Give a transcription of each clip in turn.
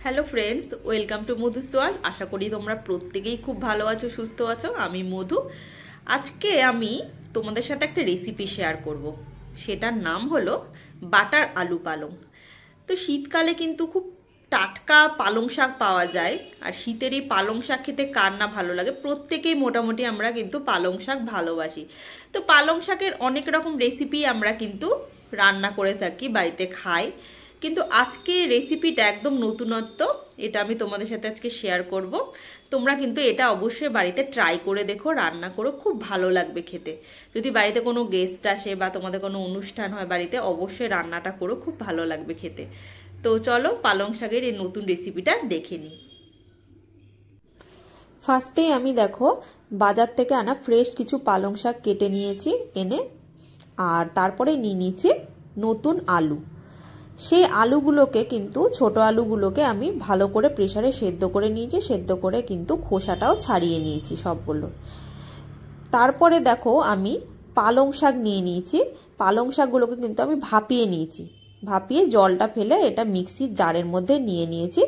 Hello friends, welcome to মধু সোয়াল। আশা করি তোমরা প্রত্যেকেই খুব ভালো আছো, সুস্থ আছো। আমি মধু। আজকে আমি তোমাদের সাথে একটা রেসিপি শেয়ার করব। সেটার নাম হলো বাটার আলু পালং। তো শীতকালে কিন্তু খুব টাটকা পালং শাক পাওয়া যায়। আর শীতের এই পালং শাক খেতে কার না ভালো লাগে, প্রত্যেকেই মোটামুটি আমরা কিন্তু পালং শাক ভালোবাসি। তো পালং শাকের অনেক রকম রেসিপি আমরা কিন্তু রান্না করে থাকি, বাড়িতে খাই। কিন্তু আজকে রেসিপিটা একদম নতুনত্ব, এটা আমি তোমাদের সাথে আজকে শেয়ার করব। তোমরা কিন্তু এটা অবশ্যই বাড়িতে ট্রাই করে দেখো, রান্না করো, খুব ভালো লাগবে খেতে। যদি বাড়িতে কোনো গেস্ট আসে বা তোমাদের কোনো অনুষ্ঠান হয় বাড়িতে, অবশ্যই রান্নাটা করো, খুব ভালো লাগবে খেতে। তো চলো পালং শাকের এই নতুন রেসিপিটা দেখে নিই। ফার্স্টেই আমি দেখো বাজার থেকে আনা ফ্রেশ কিছু পালং শাক কেটে নিয়েছি এনে, আর তারপরে নিয়ে নিয়েছি নতুন আলু। সেই আলুগুলোকে কিন্তু ছোট আলুগুলোকে আমি ভালো করে প্রেসারে সেদ্ধ করে নিয়েছি, সেদ্ধ করে কিন্তু খোসাটাও ছাড়িয়ে নিয়েছি সবগুলো। তারপরে দেখো আমি পালং শাক নিয়ে নিয়েছি। পালং শাকগুলোকে কিন্তু আমি ভাপিয়ে নিয়েছি, ভাপিয়ে জলটা ফেলে এটা মিক্সির জারের মধ্যে নিয়ে নিয়েছি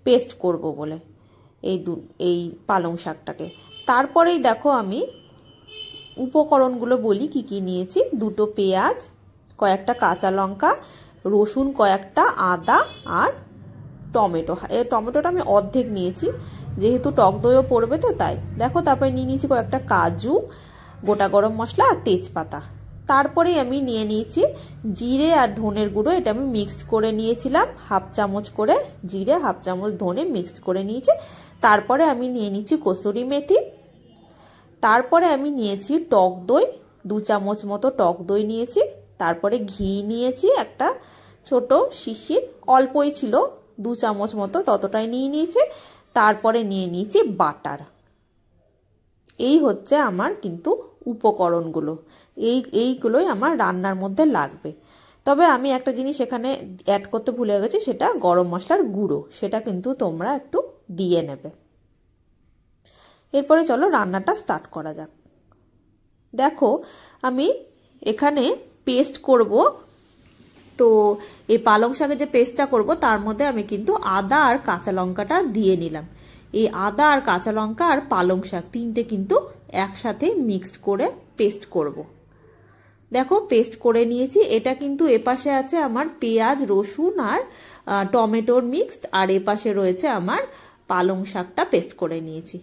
পেস্ট করব বলে এই পালং শাকটাকে। তারপরেই দেখো আমি উপকরণগুলো বলি কি কি নিয়েছি। দুটো পেঁয়াজ, কয়েকটা কাঁচা লঙ্কা, রসুন কয়েকটা, আদা আর টমেটো। এই টমেটোটা আমি অর্ধেক নিয়েছি, যেহেতু টক দইও পড়বে তো তাই। দেখো তারপরে নিয়ে নিয়েছি কয়েকটা কাজু, গোটা গরম মশলা আর তেজপাতা। তারপরে আমি নিয়ে নিয়েছি জিরে আর ধনের গুঁড়ো, এটা আমি মিক্সড করে নিয়েছিলাম, হাফ চামচ করে জিরে হাফ চামচ ধনে মিক্সড করে নিয়েছি। তারপরে আমি নিয়ে নিয়েছি কসুরি মেথি। তারপরে আমি নিয়েছি টক দই, 2 চামচ মতো টক দই নিয়েছি। তারপরে ঘি নিয়েছি একটা ছোট শিশির, অল্পই ছিল, 2 চামচ মতো, ততটাই নিয়ে নিয়েছি। তারপরে নিয়ে নিয়েছি বাটার। এই হচ্ছে আমার কিন্তু উপকরণগুলো, এইগুলোই আমার রান্নার মধ্যে লাগবে। তবে আমি একটা জিনিস এখানে অ্যাড করতে ভুলে গেছি, সেটা গরম মশলার গুঁড়ো, সেটা কিন্তু তোমরা একটু দিয়ে নেবে। এরপরে চলো রান্নাটা স্টার্ট করা যাক। দেখো আমি এখানে পেস্ট করব, তো এই পালং শাকের যে পেস্টটা করব তার মধ্যে আমি কিন্তু আদা আর কাঁচা লঙ্কাটা দিয়ে নিলাম। এই আদা আর কাঁচা লঙ্কা আর পালং শাক তিনটে কিন্তু একসাথে মিক্সড করে পেস্ট করব। দেখো পেস্ট করে নিয়েছি। এটা কিন্তু এপাশে আছে আমার পেঁয়াজ, রসুন আর টমেটোর মিক্সড, আর এপাশে রয়েছে আমার পালং শাকটা পেস্ট করে নিয়েছি।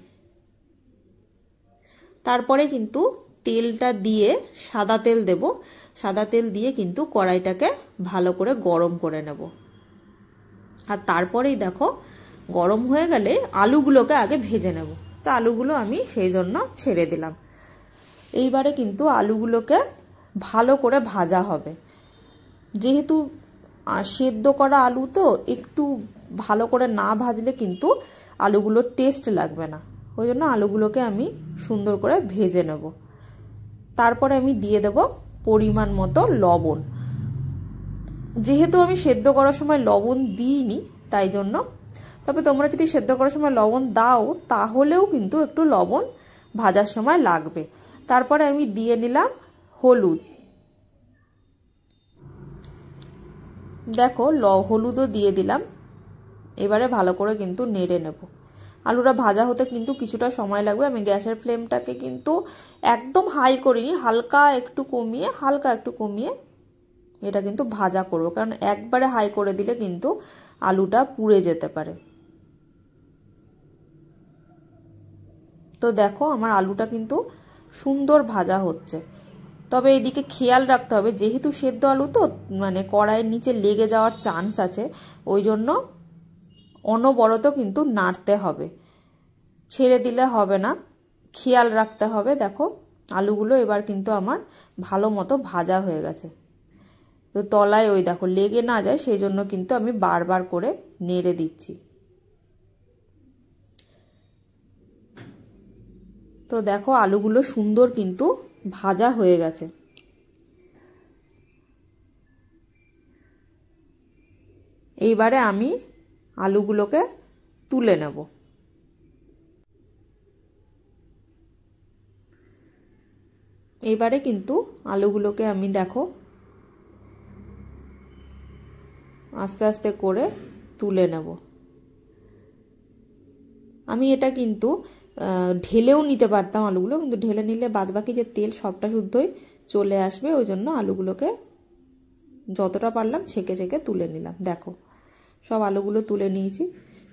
তারপরে কিন্তু তেলটা দিয়ে, সাদা তেল দেব, সাদা তেল দিয়ে কিন্তু কড়াইটাকে ভালো করে গরম করে নেব। আর তারপরেই দেখো গরম হয়ে গেলে আলুগুলোকে আগে ভেজে নেব। তো আলুগুলো আমি সেই জন্য ছেড়ে দিলাম। এইবারে কিন্তু আলুগুলোকে ভালো করে ভাজা হবে, যেহেতু সেদ্ধ করা আলু তো একটু ভালো করে না ভাজলে কিন্তু আলুগুলোর টেস্ট লাগবে না। ওই জন্য আলুগুলোকে আমি সুন্দর করে ভেজে নেব। তারপরে আমি দিয়ে দেব পরিমাণ মতো লবণ। যেহেতু আমি সেদ্ধ করার সময় লবণ দিইনি তাই জন্য, তবে তোমরা যদি সেদ্ধ করার সময় লবণ দাও তাহলেও কিন্তু একটু লবণ ভাজার সময় লাগবে। তারপরে আমি দিয়ে নিলাম হলুদ। দেখো হলুদও দিয়ে দিলাম। এবারে ভালো করে কিন্তু নেড়ে নেব। আলুটা ভাজা হতে কিন্তু কিছুটা সময় লাগবে। আমি গ্যাসের ফ্লেমটাকে কিন্তু একদম হাই করিনি, হালকা একটু কমিয়ে এটা কিন্তু ভাজা করব, কারণ একবারে হাই করে দিলে কিন্তু আলুটা পুড়ে যেতে পারে। তো দেখো আমার আলুটা কিন্তু সুন্দর ভাজা হচ্ছে। তবে এইদিকে খেয়াল রাখতে হবে, যেহেতু সেদ্ধ আলু তো মানে কড়াইয়ের নিচে লেগে যাওয়ার চান্স আছে, ওই জন্য অনবরত কিন্তু নাড়তে হবে, ছেড়ে দিলে হবে না, খেয়াল রাখতে হবে। দেখো আলুগুলো এবার কিন্তু আমার ভালো মতো ভাজা হয়ে গেছে। তো তলায় ওই দেখো লেগে না যায় সেই জন্য কিন্তু আমি বারবার করে নেড়ে দিচ্ছি। তো দেখো আলুগুলো সুন্দর কিন্তু ভাজা হয়ে গেছে। এইবারে আমি আলুগুলোকে তুলে নেব। এবারে কিন্তু আলুগুলোকে আমি দেখো আস্তে আস্তে করে তুলে নেব। আমি এটা কিন্তু ঢেলেও নিতে পারতাম আলুগুলো, কিন্তু ঢেলে নিলে বাদবাকি যে তেল সবটা শুদ্ধই চলে আসবে, ওই জন্য আলুগুলোকে যতটা পারলাম ছেঁকে ছেঁকে তুলে নিলাম। দেখো সব আলুগুলো তুলে নিয়েছি।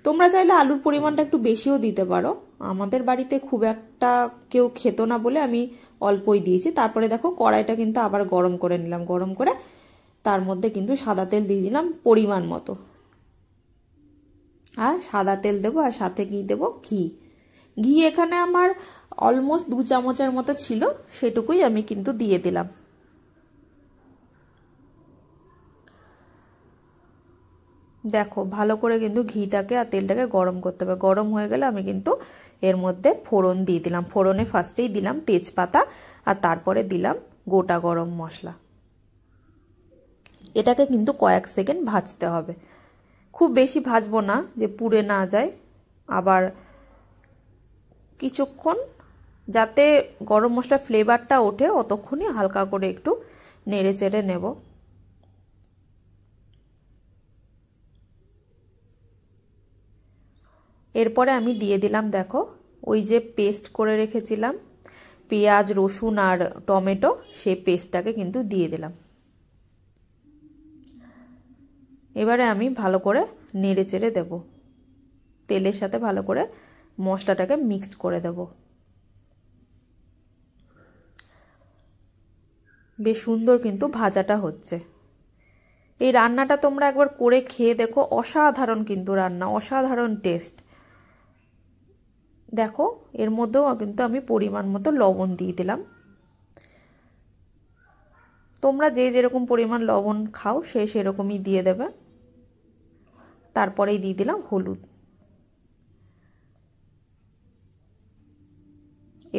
তোমরা চাইলে আলুর পরিমাণটা একটু বেশিও দিতে পারো, আমাদের বাড়িতে খুব একটা কেউ খেত না বলে আমি অল্পই দিয়েছি। তারপরে দেখো কড়াইটা কিন্তু আবার গরম করে নিলাম, গরম করে তার মধ্যে কিন্তু সাদা তেল দিয়ে দিলাম পরিমাণ মতো, আর সাদা তেল দেবো, আর সাথে কি দেবো, ঘি। ঘি এখানে আমার অলমোস্ট 2 চামচের মতো ছিল, সেটুকুই আমি কিন্তু দিয়ে দিলাম। দেখো ভালো করে কিন্তু ঘিটাকে আর তেলটাকে গরম করতে হবে। গরম হয়ে গেলে আমি কিন্তু এর মধ্যে ফোড়ন দিয়ে দিলাম। ফোড়নে ফার্স্টেই দিলাম তেজপাতা, আর তারপরে দিলাম গোটা গরম মশলা। এটাকে কিন্তু কয়েক সেকেন্ড ভাজতে হবে, খুব বেশি ভাজবো না যে পুড়ে না যায়। আবার কিছুক্ষণ যাতে গরম মশলার ফ্লেভারটা ওঠে অতক্ষণই হালকা করে একটু নেড়ে চেড়ে নেব। এরপরে আমি দিয়ে দিলাম দেখো ওই যে পেস্ট করে রেখেছিলাম পেঁয়াজ রসুন আর টমেটো, সেই পেস্টটাকে কিন্তু দিয়ে দিলাম। এবারে আমি ভালো করে নেড়ে চেড়ে দেব, তেলের সাথে ভালো করে মশলাটাকে মিক্সড করে দেব। বেশ সুন্দর কিন্তু ভাজাটা হচ্ছে। এই রান্নাটা তোমরা একবার করে খেয়ে দেখো, অসাধারণ কিন্তু রান্না, অসাধারণ টেস্ট। দেখো এর মধ্যেও কিন্তু আমি পরিমাণ মতো লবণ দিয়ে দিলাম। তোমরা যে যেরকম পরিমাণ লবণ খাও সে সেরকমই দিয়ে দেবে। তারপরেই দিয়ে দিলাম হলুদ।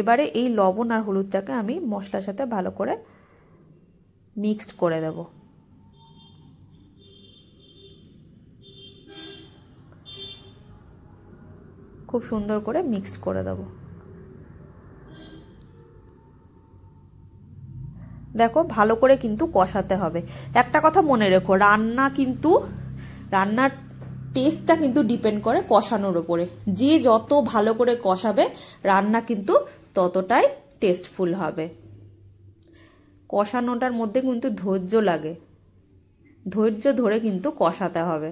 এবারে এই লবণ আর হলুদটাকে আমি মশলার সাথে ভালো করে মিক্সড করে দেব। খুব সুন্দর করে মিক্সড করে দেব। দেখো ভালো করে কিন্তু কষাতে হবে। একটা কথা মনে রেখো, রান্নার টেস্টটা কিন্তু ডিপেন্ড করে কষানোর উপরে। যে যত ভালো করে কষাবে রান্না কিন্তু ততটাই টেস্টফুল হবে। কষানোটার মধ্যে কিন্তু ধৈর্য লাগে, ধৈর্য ধরে কিন্তু কষাতে হবে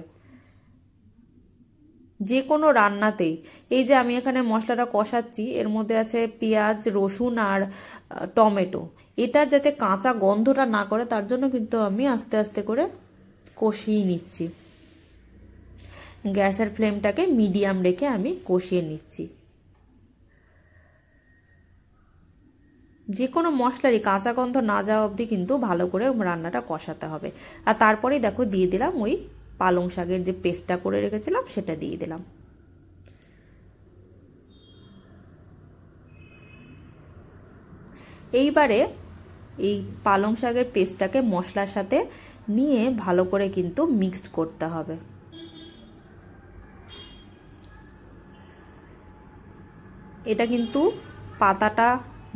যে কোনো রান্নাতেই। এই যে আমি এখানে মশলাটা কষাচ্ছি, এর মধ্যে আছে পেঁয়াজ রসুন আর টমেটো, এটার যাতে কাঁচা গন্ধটা না করে তার জন্য কিন্তু আমি আস্তে আস্তে করে কষিয়ে নিচ্ছি। গ্যাসের ফ্লেমটাকে মিডিয়াম রেখে আমি কষিয়ে নিচ্ছি। যে কোনো মশলারই কাঁচা গন্ধ না যাওয়া অবধি কিন্তু ভালো করে রান্নাটা কষাতে হবে। আর তারপরেই দেখো দিয়ে দিলাম ওই পালং শাকের যে পেস্টটা করে রেখেছিলাম সেটা দিয়ে দিলাম। এইবারে এই পালং শাকের পেস্টটাকে মশলার সাথে নিয়ে ভালো করে কিন্তু মিক্সড করতে হবে। এটা কিন্তু পাতাটা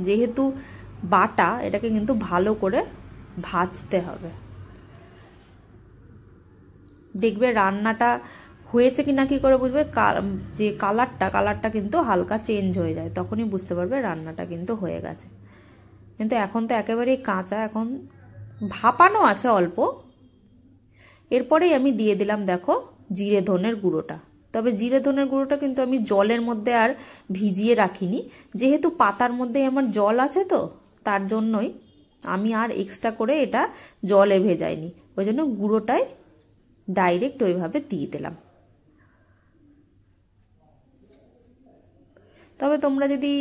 যেহেতু বাটা, এটাকে কিন্তু ভালো করে ভাজতে হবে। দেখবে রান্নাটা হয়েছে কিনা কি করে বুঝবে, যে কালারটা কিন্তু হালকা চেঞ্জ হয়ে যায়, তখনই বুঝতে পারবে রান্নাটা কিন্তু হয়ে গেছে। কিন্তু এখন তো একেবারেই কাঁচা, এখন ভাপানো আছে অল্প। এরপরেই আমি দিয়ে দিলাম দেখো জিরে ধনের গুঁড়োটা। তবে জিরে ধনের গুঁড়োটা কিন্তু আমি জলের মধ্যে আর ভিজিয়ে রাখিনি, যেহেতু পাতার মধ্যে আমার জল আছে তো তার জন্যই আমি আর এক্সট্রা করে এটা জলে ভেজাইনি, ওই জন্য গুঁড়োটাই ডাইরেক্ট ওইভাবে দিয়ে দিলাম। তবে তোমরা যদি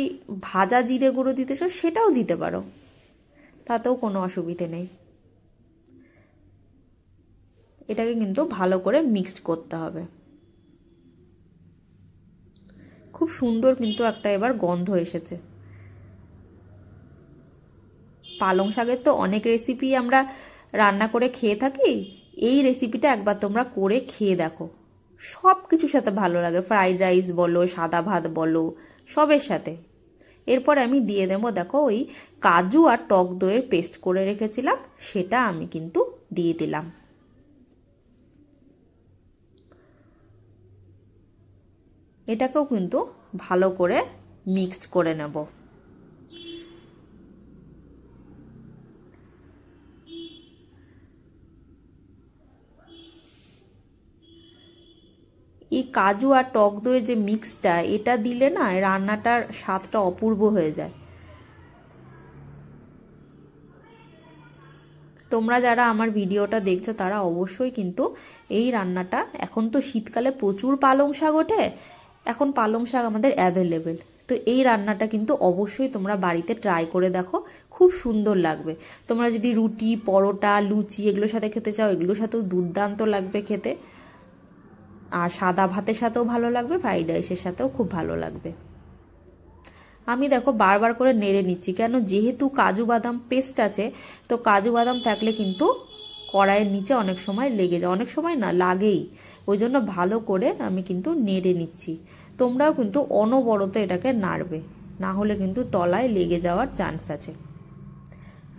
ভাজা জিরে গুঁড়ো দিতে চাও সেটাও দিতে পারো, তাতেও কোনো অসুবিধে নেই। এটাকে কিন্তু ভালো করে মিক্সড করতে হবে। খুব সুন্দর কিন্তু একটা এবার গন্ধ এসেছে। পালং শাকের তো অনেক রেসিপি আমরা রান্না করে খেয়ে থাকি, এই রেসিপিটা একবার তোমরা করে খেয়ে দেখো, সব কিছুর সাথে ভালো লাগে, ফ্রাইড রাইস বলো সাদা ভাত বলো সবের সাথে। এরপর আমি দিয়ে দেবো দেখো ওই কাজু আর টক দইয়ের পেস্ট করে রেখেছিলাম, সেটা আমি কিন্তু দিয়ে দিলাম। এটাকেও কিন্তু ভালো করে মিক্সড করে নেব। এই কাজু আর টক দইয়ের যে মিক্সটা, এটা দিলে না রান্নাটার স্বাদটা অপূর্ব হয়ে যায়। তোমরা যারা আমার ভিডিওটা দেখছো তারা অবশ্যই কিন্তু এই রান্নাটা, এখন তো শীতকালে প্রচুর পালং শাক ওঠে, এখন পালং শাক আমাদের অ্যাভেলেবেল, তো এই রান্নাটা কিন্তু অবশ্যই তোমরা বাড়িতে ট্রাই করে দেখো, খুব সুন্দর লাগবে। তোমরা যদি রুটি, পরোটা, লুচি এগুলোর সাথে খেতে চাও, এগুলোর সাথেও দুর্দান্ত লাগবে খেতে। আর সাদা ভাতের সাথেও ভালো লাগবে, ফ্রাইড রাইসের সাথেও খুব ভালো লাগবে। আমি দেখো বারবার করে নেড়ে নিচ্ছি, কেন যেহেতু কাজু বাদাম পেস্ট আছে, তো কাজু বাদাম থাকলে কিন্তু কড়াইয়ের নিচে অনেক সময় লেগে যায়, অনেক সময় না লাগেই, ওই জন্য ভালো করে আমি কিন্তু নেড়ে নিচ্ছি। তোমরাও কিন্তু অনবরত এটাকে নাড়বে, না হলে কিন্তু তলায় লেগে যাওয়ার চান্স আছে।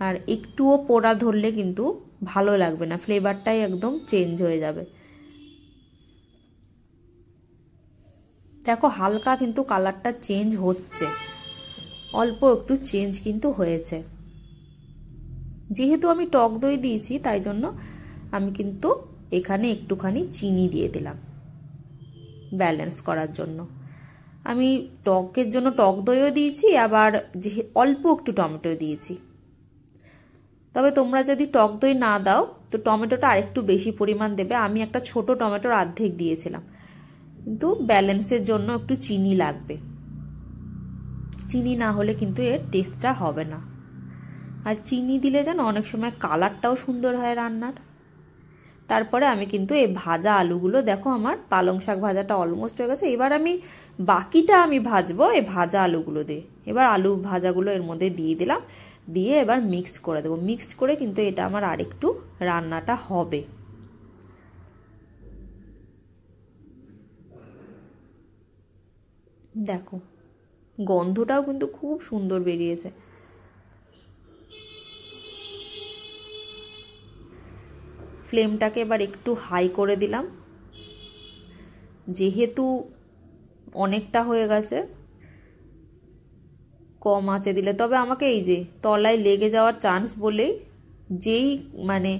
আর একটুও পোড়া ধরলে কিন্তু ভালো লাগবে না, ফ্লেভারটাই একদম চেঞ্জ হয়ে যাবে। দেখো হালকা কিন্তু কালারটা চেঞ্জ হচ্ছে, অল্প একটু চেঞ্জ কিন্তু হয়েছে। যেহেতু আমি টক দই দিয়েছি তাই জন্য আমি কিন্তু এখানে একটুখানি চিনি দিয়ে দিলাম ব্যালেন্স করার জন্য। আমি টকের জন্য টক দইও দিয়েছি, আবার যে অল্প একটু টমেটো দিয়েছি। তবে তোমরা যদি টক দই না দাও তো টমেটোটা আরেকটু বেশি পরিমাণ দেবে। আমি একটা ছোট টমেটোর অর্ধেক দিয়েছিলাম, কিন্তু ব্যালেন্সের জন্য একটু চিনি লাগবে, চিনি না হলে কিন্তু এর টেস্টটা হবে না। আর চিনি দিলে যেন অনেক সময় কালারটাও সুন্দর হয় রান্নার। তারপরে আমি কিন্তু এই ভাজা আলুগুলো, দেখো আমার পালং শাক ভাজাটা অলমোস্ট হয়ে গেছে, এবার আমি বাকিটা আমি ভাজবো এই ভাজা আলুগুলো দিয়ে। এবার আলু ভাজাগুলো এর মধ্যে দিয়ে দিলাম, দিয়ে এবার মিক্সড করে দেবো। মিক্সড করে কিন্তু এটা আমার আরেকটু রান্নাটা হবে। দেখো গন্ধটাও কিন্তু খুব সুন্দর বেরিয়েছে। ফ্লেমটাকে এবার একটু হাই করে দিলাম, যেহেতু অনেকটা হয়ে গেছে কম আঁচে দিলে, তবে আমাকে এই যে তলায় লেগে যাওয়ার চান্স বলেই, যেই মানে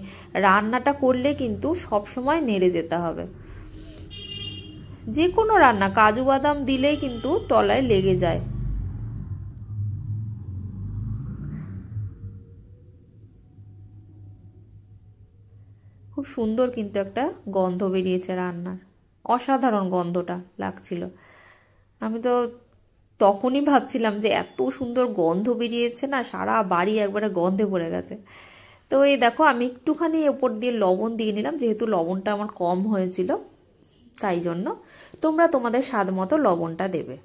রান্নাটা করলে কিন্তু সব সময় নেড়ে যেতে হবে। যে কোনো রান্না কাজু বাদাম দিলেই কিন্তু তলায় লেগে যায়। খুব সুন্দর কিন্তু একটা গন্ধ বেরিয়েছে রান্নার, অসাধারণ গন্ধটা লাগছিল। আমি তো তখনই ভাবছিলাম যে এত সুন্দর গন্ধ বেরিয়েছে না, সারা বাড়ি একবারে গন্ধে ভরে গেছে। তো এই দেখো আমি একটুখানি ওপর দিয়ে লবণ দিয়ে নিলাম, যেহেতু লবণটা আমার কম হয়েছিল তাই জন্য। তোমরা তোমাদের স্বাদ মতো লবণটা দেবে।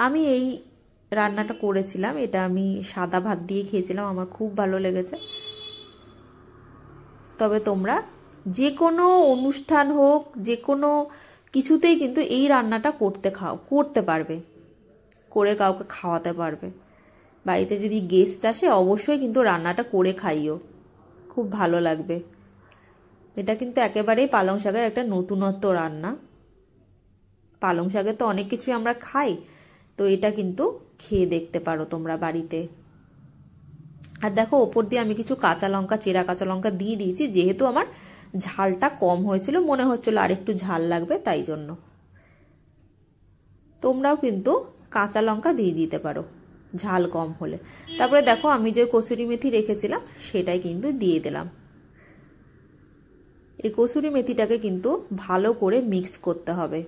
আমি এই রান্নাটা করেছিলাম, এটা আমি সাদা ভাত দিয়ে খেয়েছিলাম, আমার খুব ভালো লেগেছে। তবে তোমরা যে কোনো অনুষ্ঠান হোক, যে কোনো কিছুতেই কিন্তু এই রান্নাটা করতে পারবে, করে কাউকে খাওয়াতে পারবে। বাড়িতে যদি গেস্ট আসে অবশ্যই কিন্তু রান্নাটা করে খাইও, খুব ভালো লাগবে। এটা কিন্তু একেবারেই পালং শাকের একটা নতুনত্ব রান্না। পালং শাকের তো অনেক কিছুই আমরা খাই, তো এটা কিন্তু খেয়ে দেখতে পারো তোমরা বাড়িতে। আর দেখো ওপর দিয়ে আমি কিছু কাঁচা লঙ্কা, চেরা কাঁচা লঙ্কা দিয়ে দিয়েছি, যেহেতু আমার ঝালটা কম হয়েছিল, মনে হচ্ছিল আর একটু ঝাল লাগবে তাই জন্য। তোমরাও কিন্তু কাঁচা লঙ্কা দিয়ে দিতে পারো ঝাল কম হলে। তারপরে দেখো আমি যে কসুরি মেথি রেখেছিলাম সেটাই কিন্তু দিয়ে দিলাম। এই কসুরি মেথিটাকে কিন্তু ভালো করে মিক্সড করতে হবে।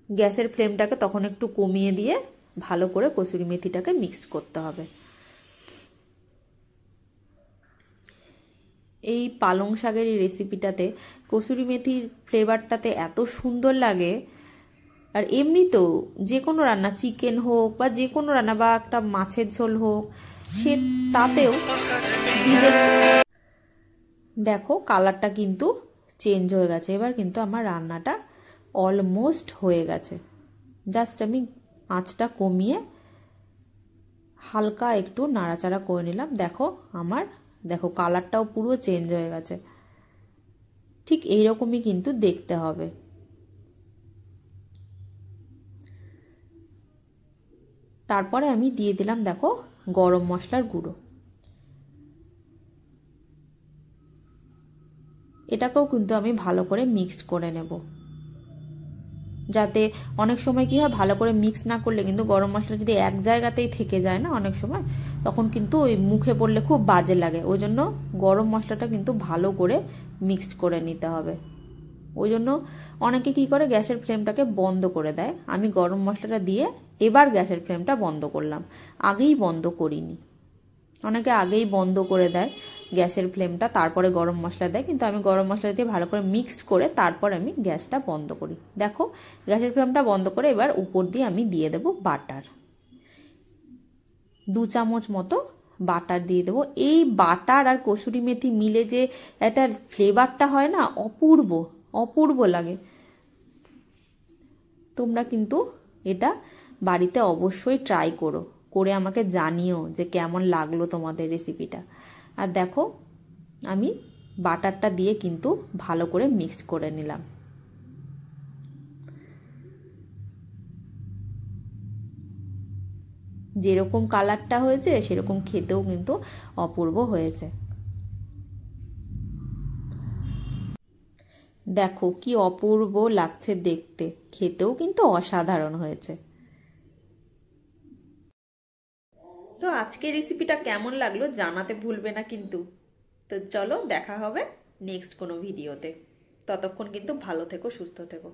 গ্যাসের ফ্লেমটাকে তখন একটু কমিয়ে দিয়ে ভালো করে কসুরি মেথিটাকে মিক্সড করতে হবে। এই পালং শাকের এই রেসিপিটাতে কসুরি মেথির ফ্লেভারটাতে এত সুন্দর লাগে। আর এমনিতেও যে কোনো রান্না, চিকেন হোক বা যে কোনো রান্না, বা একটা মাছের ঝোল হোক, সে তাতেও দেখো কালারটা কিন্তু চেঞ্জ হয়ে গেছে। এবার কিন্তু আমার রান্নাটা অলমোস্ট হয়ে গেছে। জাস্ট আমি আঁচটা কমিয়ে হালকা একটু নাড়াচাড়া করে নিলাম। দেখো আমার, দেখো কালারটাও পুরো চেঞ্জ হয়ে গেছে। ঠিক এইরকমই কিন্তু দেখতে হবে। তারপরে আমি দিয়ে দিলাম দেখো গরম মশলার গুঁড়ো। এটাকেও কিন্তু আমি ভালো করে মিক্সড করে নেব, যাতে অনেক সময় কি হয় ভালো করে মিক্স না করলে কিন্তু গরম মশলা যদি এক জায়গাতেই থেকে যায় না অনেক সময়, তখন কিন্তু ওই মুখে পড়লে খুব বাজে লাগে। ওই জন্য গরম মশলাটা কিন্তু ভালো করে মিক্সড করে নিতে হবে। ওই জন্য অনেকে কি করে গ্যাসের ফ্লেমটাকে বন্ধ করে দেয়। আমি গরম মশলাটা দিয়ে এবার গ্যাসের ফ্লেমটা বন্ধ করলাম, আগেই বন্ধ করিনি। অনেকে আগেই বন্ধ করে দেয় গ্যাসের ফ্লেমটা, তারপরে গরম মশলা দেয়, কিন্তু আমি গরম মশলা দিয়ে ভালো করে মিক্সড করে তারপর আমি গ্যাসটা বন্ধ করি। দেখো গ্যাসের ফ্লেমটা বন্ধ করে এবার উপর দিয়ে আমি দিয়ে দেব বাটার, 2 চামচ মতো বাটার দিয়ে দেবো। এই বাটার আর কসুরি মেথি মিলে যে এটার ফ্লেভারটা হয় না, অপূর্ব অপূর্ব লাগে। তোমরা কিন্তু এটা বাড়িতে অবশ্যই ট্রাই করো, করে আমাকে জানিও যে কেমন লাগলো তোমাদের রেসিপিটা। আর দেখো আমি বাটারটা দিয়ে কিন্তু ভালো করে মিক্সড করে নিলাম। যেরকম কালারটা হয়েছে সেরকম খেতেও কিন্তু অপূর্ব হয়েছে। দেখো কি অপূর্ব লাগছে দেখতে, খেতেও কিন্তু অসাধারণ হয়েছে। তো আজকের রেসিপিটা কেমন লাগলো জানাতে ভুলবে না কিন্তু। তো চলো দেখা হবে নেক্সট কোনো ভিডিওতে। ততক্ষণ কিন্তু ভালো থেকো, সুস্থ থেকো।